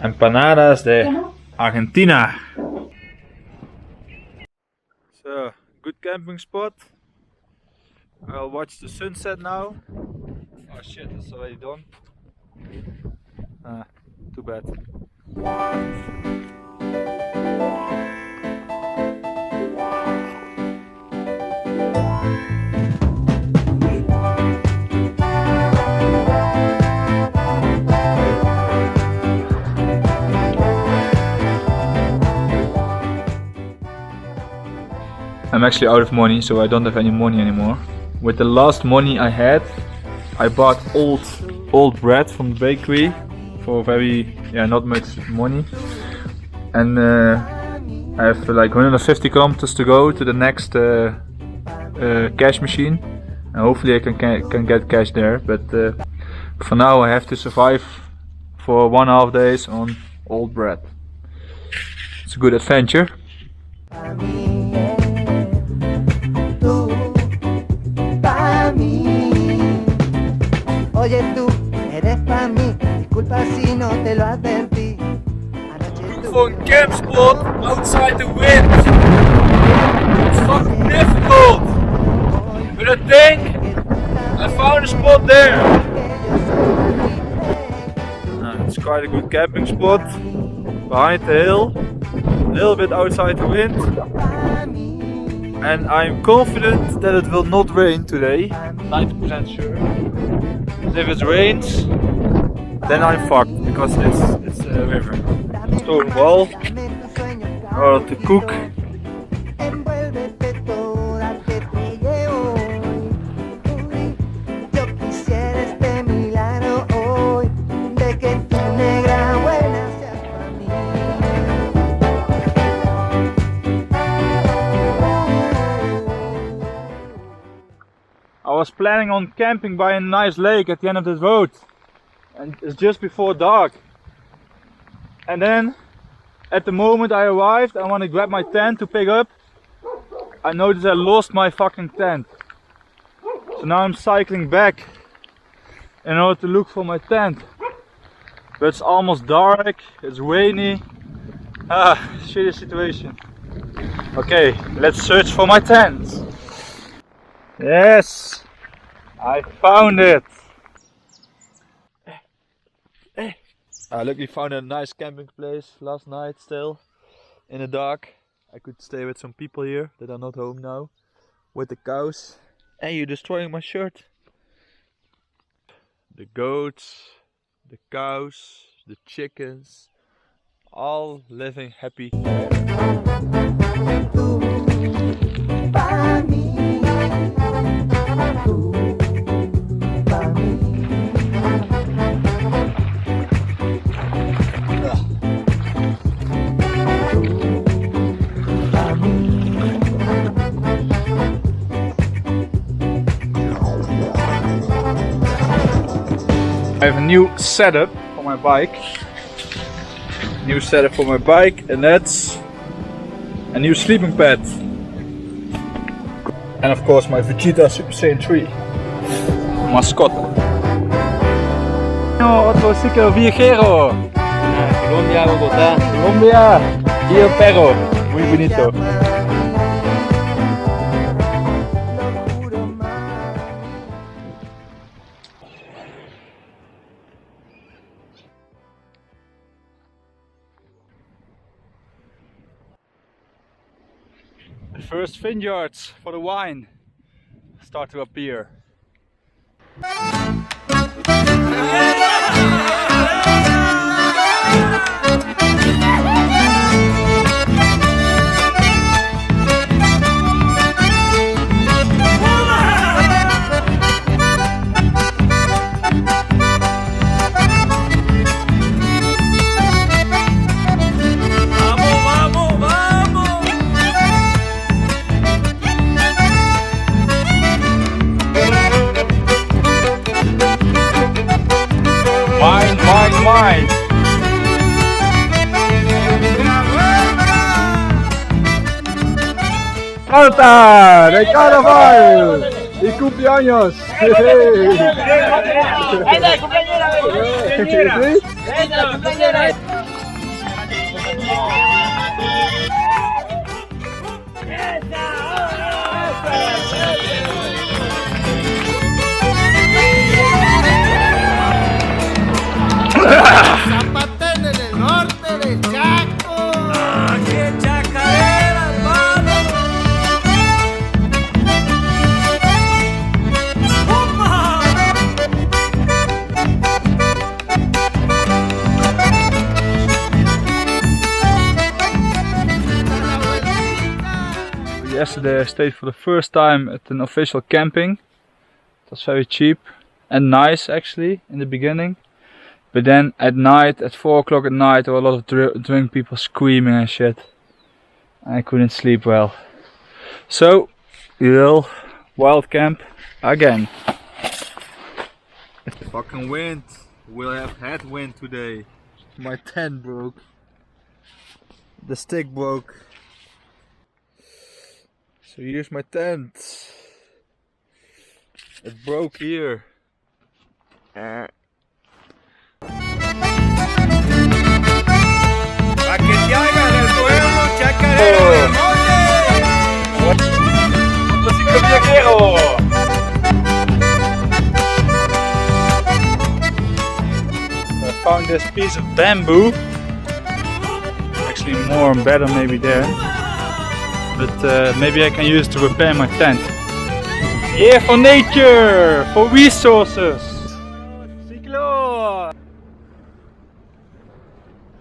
Empanadas de Argentina. So, good camping spot. I'll watch the sunset now. Oh shit, it's already done. Too bad. I'm actually out of money, so I don't have any money anymore. With the last money I had, I bought old bread from the bakery for not much money, and I have like 150 kilometers to go to the next cash machine, and hopefully I can get cash there. But for now I have to survive for 1.5 days on old bread. It's a good adventure. Oye tú, eres pa' mí, disculpa si no te lo advertí. For a camp spot outside the wind. It's fucking difficult. But I think I found a spot there. It's quite a good camping spot. Behind the hill. A little bit outside the wind. And I'm confident that it will not rain today. 90% sure. If it rains, then I'm fucked because it's a river. Stone wall, order to cook. I was planning on camping by a nice lake at the end of this road, and it's just before dark. And then at the moment I arrived, I want to grab my tent to pick up. I noticed I lost my fucking tent, so now I'm cycling back in order to look for my tent. But it's almost dark, it's rainy. Shitty situation. Okay, let's search for my tent. Yes, I found it. I luckily found a nice camping place last night still, in the dark. I could stay with some people here that are not home now, with the cows. Hey, you're destroying my shirt. The goats, the cows, the chickens, all living happy. I have a new setup for my bike. And that's a new sleeping pad. And of course my Vegeta Super Saiyan 3 mascotte. No, otro chico viajero. Colombia, Bogotá. Colombia, y el perro, muy bonito. The first vineyards for the wine start to appear. Mine. Ruta de carnaval y cumpleaños. ¡Esa cumpleañera! ¡Esa cumpleañera! Zapatén en el norte del Chaco. ¡Qué chacarera, hermano! Yesterday I stayed for the first time at an official camping. It was very cheap and nice actually in the beginning. But then at night, at 4 o'clock at night, there were a lot of drunk people screaming and shit. I couldn't sleep well. So, we will wild camp again. Fucking wind. We'll have headwind today. My tent broke. The stick broke. So here's my tent. It broke here. ¡A que te hagan el pueblo, chacarero del I found this piece of bamboo. Actually more and better maybe there. But maybe I can use it to repair my tent. Here for nature! For resources!